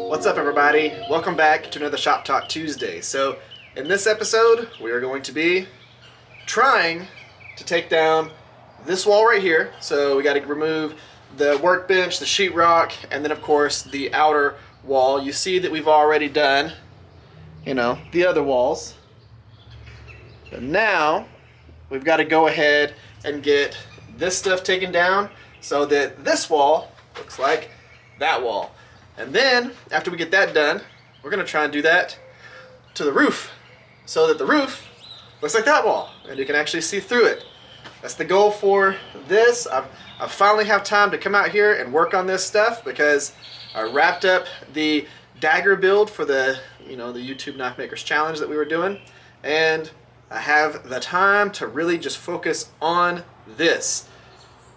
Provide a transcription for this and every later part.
What's up, everybody? Welcome back to another Shop Talk Tuesday. So in this episode we are going to be trying to take down this wall right here. So we got to remove the workbench, the sheetrock, and then of course the outer wall. You see that we've already done, the other walls. But now we've got to go ahead and get this stuff taken down so that this wall looks like that wall. And then after we get that done, we're going to try and do that to the roof so that the roof looks like that wall and you can actually see through it. That's the goal for this. I finally have time to come out here and work on this stuff because I wrapped up the dagger build for the the YouTube Knife Makers Challenge that we were doing, and I have the time to really just focus on this.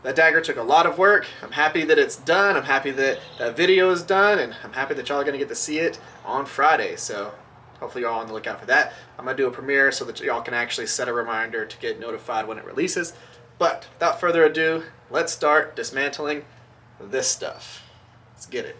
That dagger took a lot of work. I'm happy that it's done. I'm happy that that video is done, and I'm happy that y'all are going to get to see it on Friday. So hopefully y'all are on the lookout for that. I'm going to do a premiere so that y'all can actually set a reminder to get notified when it releases. But without further ado, let's start dismantling this stuff. Let's get it.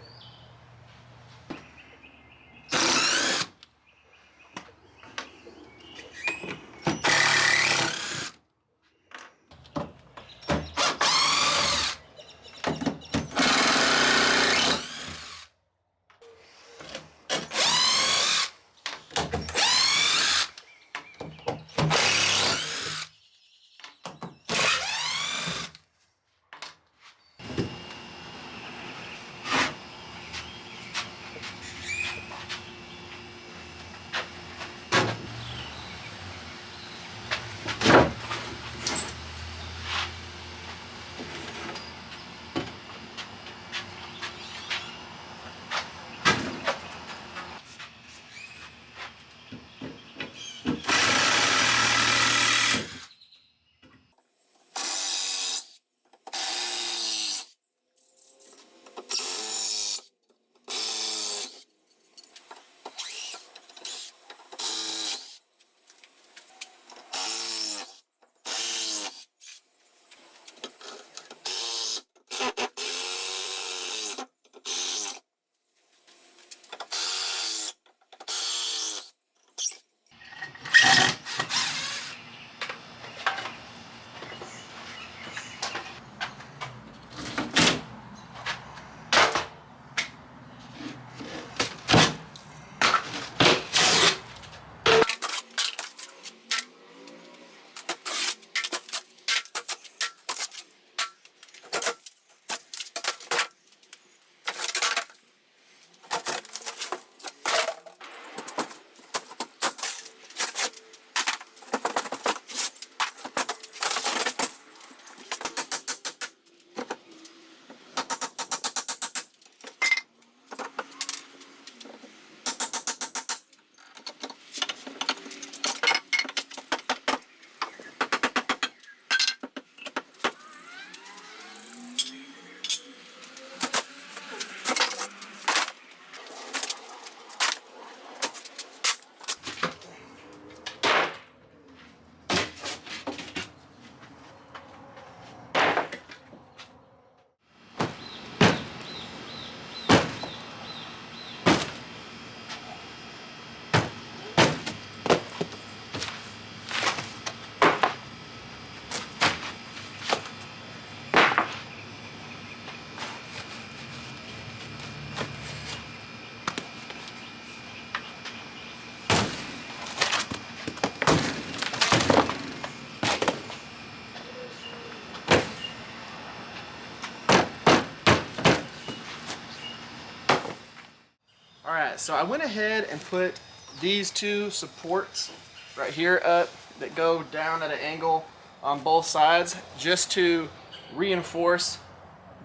Alright, so I went ahead and put these two supports right here up that go down at an angle on both sides just to reinforce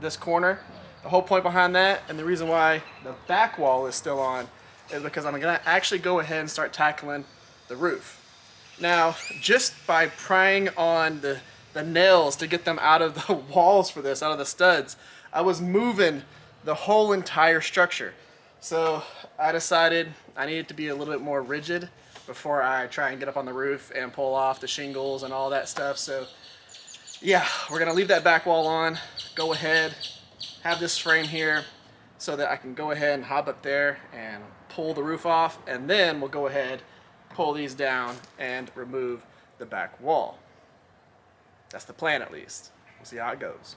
this corner. The whole point behind that, and the reason why the back wall is still on, is because I'm going to actually go ahead and start tackling the roof. Now, just by prying on the nails to get them out of the walls for this, out of the studs, I was moving the whole entire structure. So I decided I needed to be a little bit more rigid before I try and get up on the roof and pull off the shingles and all that stuff. So yeah, we're gonna leave that back wall on, go ahead, have this frame here so that I can go ahead and hop up there and pull the roof off, and then we'll go ahead, pull these down and remove the back wall. That's the plan at least. We'll see how it goes.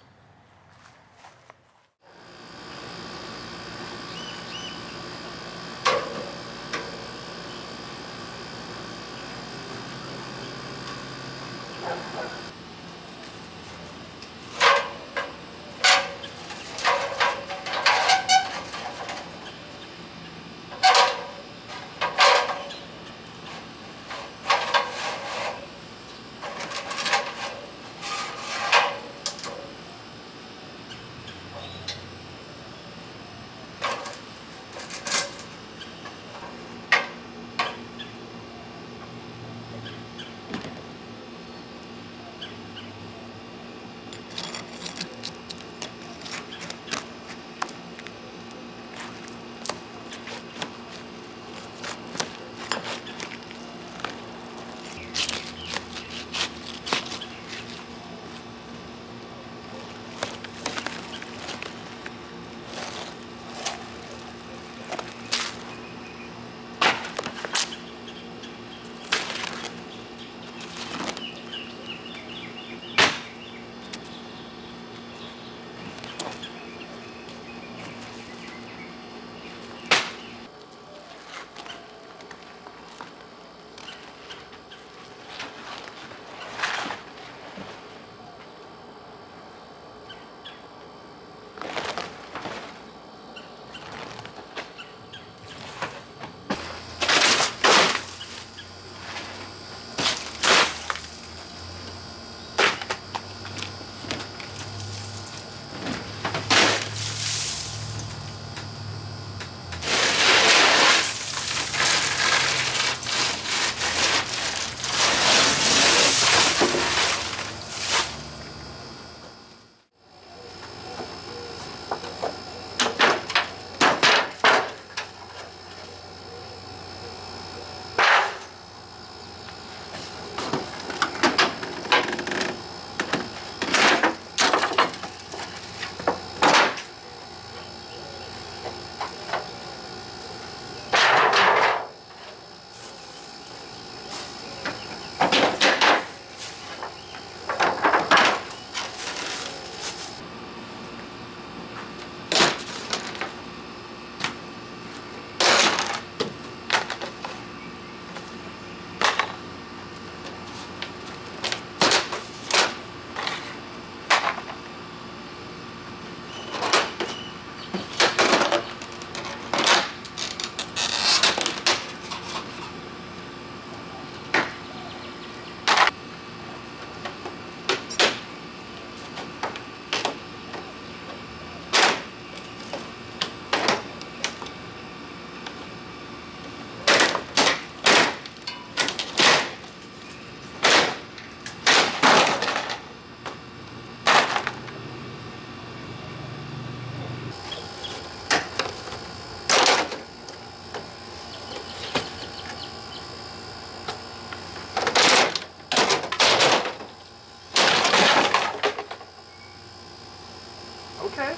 Okay.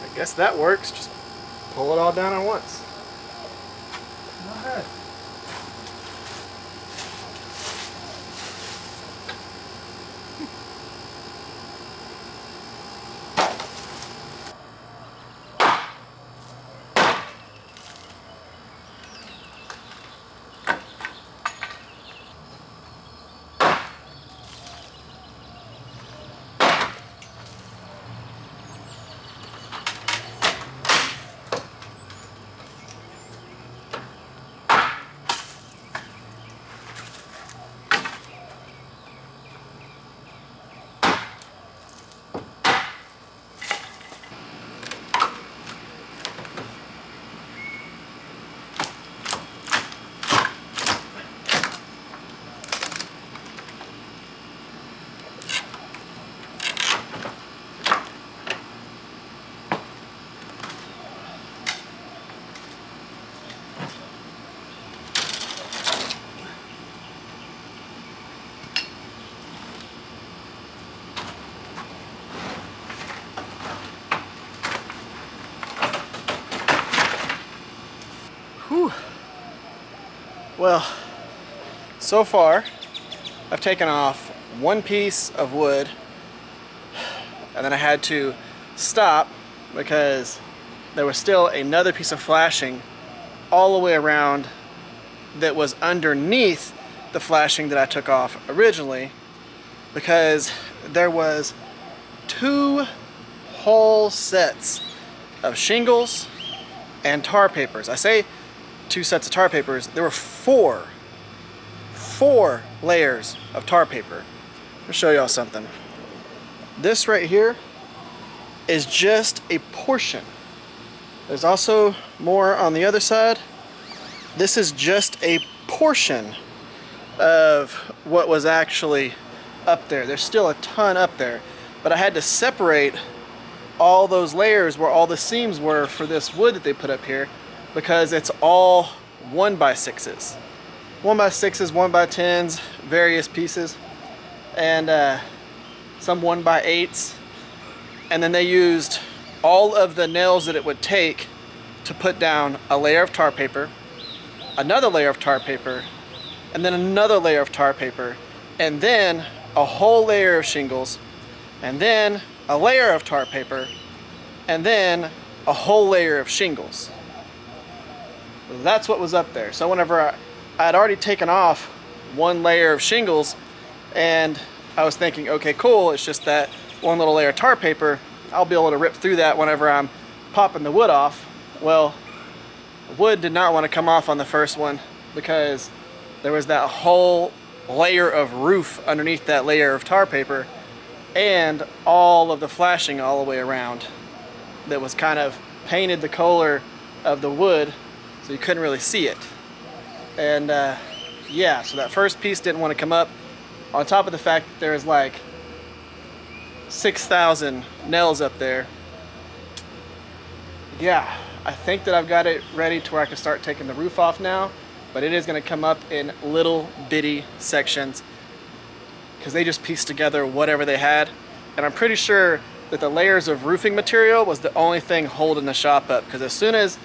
I guess that works. Just pull it all down at once. Go ahead. Well, so far I've taken off one piece of wood, and then I had to stop because there was still another piece of flashing all the way around that was underneath the flashing that I took off originally, because there was 2 whole sets of shingles and tar papers. I say 2 sets of tar papers. There were 4 layers of tar paper. I'll show y'all something. This right here is just a portion. There's also more on the other side. This is just a portion of what was actually up there. There's still a ton up there, but I had to separate all those layers where all the seams were for this wood that they put up here, because it's all 1x6s. 1x6s, 1x10s, various pieces, and some 1x8s. And then they used all of the nails that it would take to put down a layer of tar paper, another layer of tar paper, and then another layer of tar paper, and then a whole layer of shingles, and then a layer of tar paper, and then a whole layer of shingles. That's what was up there. So whenever I had already taken off one layer of shingles, and I was thinking, okay, cool, it's just that one little layer of tar paper, I'll be able to rip through that whenever I'm popping the wood off. Well, the wood did not want to come off on the first one because there was that whole layer of roof underneath that layer of tar paper, and all of the flashing all the way around that was kind of painted the color of the wood so you couldn't really see it. And yeah, so that first piece didn't want to come up, on top of the fact that there's like 6,000 nails up there. Yeah, I think that I've got it ready to where I can start taking the roof off now, but it is going to come up in little bitty sections because they just pieced together whatever they had. And I'm pretty sure that the layers of roofing material was the only thing holding the shop up, because as soon as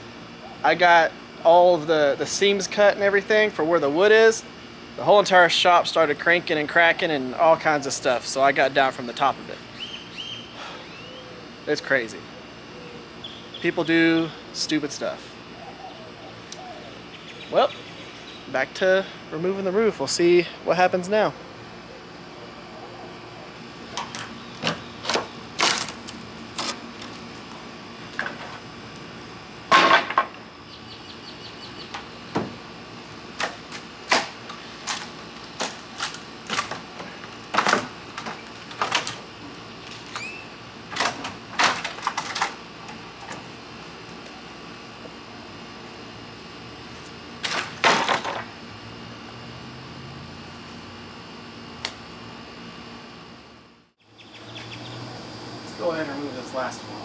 I got all of the seams cut and everything for where the wood is, the whole entire shop started cranking and cracking and all kinds of stuff. So I got down from the top of it. It's crazy. People do stupid stuff. Well, back to removing the roof. We'll see what happens now. Go ahead and remove this last one.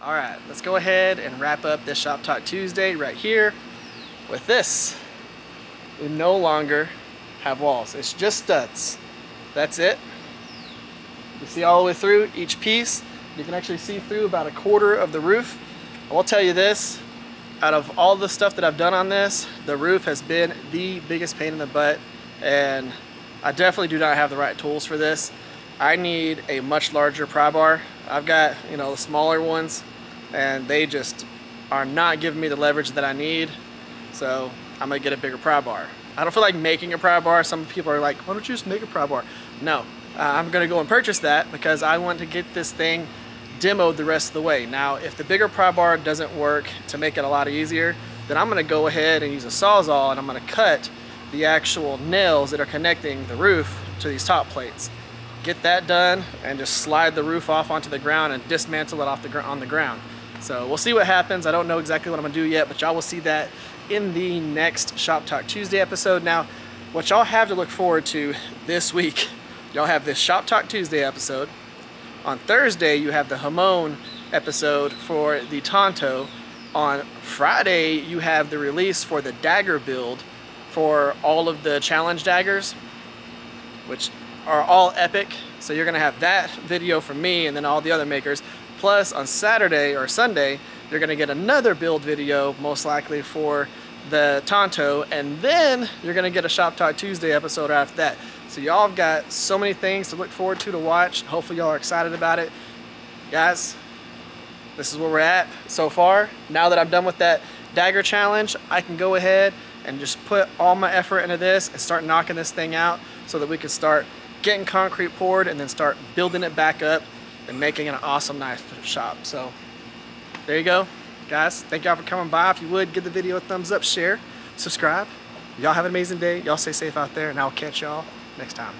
Alright, let's go ahead and wrap up this Shop Talk Tuesday right here with this. We no longer have walls. It's just studs. That's it. You see all the way through each piece. You can actually see through about a quarter of the roof. I will tell you this, out of all the stuff that I've done on this, the roof has been the biggest pain in the butt, and I definitely do not have the right tools for this. I need a much larger pry bar. I've got, you know, the smaller ones, and they just are not giving me the leverage that I need. So I'm gonna get a bigger pry bar. I don't feel like making a pry bar. Some people are like, why don't you just make a pry bar? No, I'm gonna go and purchase that because I want to get this thing demoed the rest of the way. Now, if the bigger pry bar doesn't work to make it a lot easier, then I'm gonna go ahead and use a Sawzall, and I'm gonna cut the actual nails that are connecting the roof to these top plates. Get that done and just slide the roof off onto the ground and dismantle it off on the ground. So we'll see what happens. I don't know exactly what I'm gonna do yet, but y'all will see that in the next Shop Talk Tuesday episode. Now, what y'all have to look forward to this week, y'all have this Shop Talk Tuesday episode. On Thursday, you have the Hamon episode for the Tonto. On Friday, you have the release for the dagger build for all of the challenge daggers, which are all epic. So you're gonna have that video from me and then all the other makers. Plus on Saturday or Sunday, you're gonna get another build video, most likely for the Tonto, and then you're gonna get a Shop Talk Tuesday episode after that. So y'all have got so many things to look forward to watch. Hopefully y'all are excited about it. Guys, this is where we're at so far. Now that I'm done with that dagger challenge, I can go ahead and just put all my effort into this and start knocking this thing out so that we can start getting concrete poured and then start building it back up and making an awesome knife shop. So there you go, guys. Thank y'all for coming by. If you would, give the video a thumbs up, share, subscribe. Y'all have an amazing day. Y'all stay safe out there, and I'll catch y'all next time.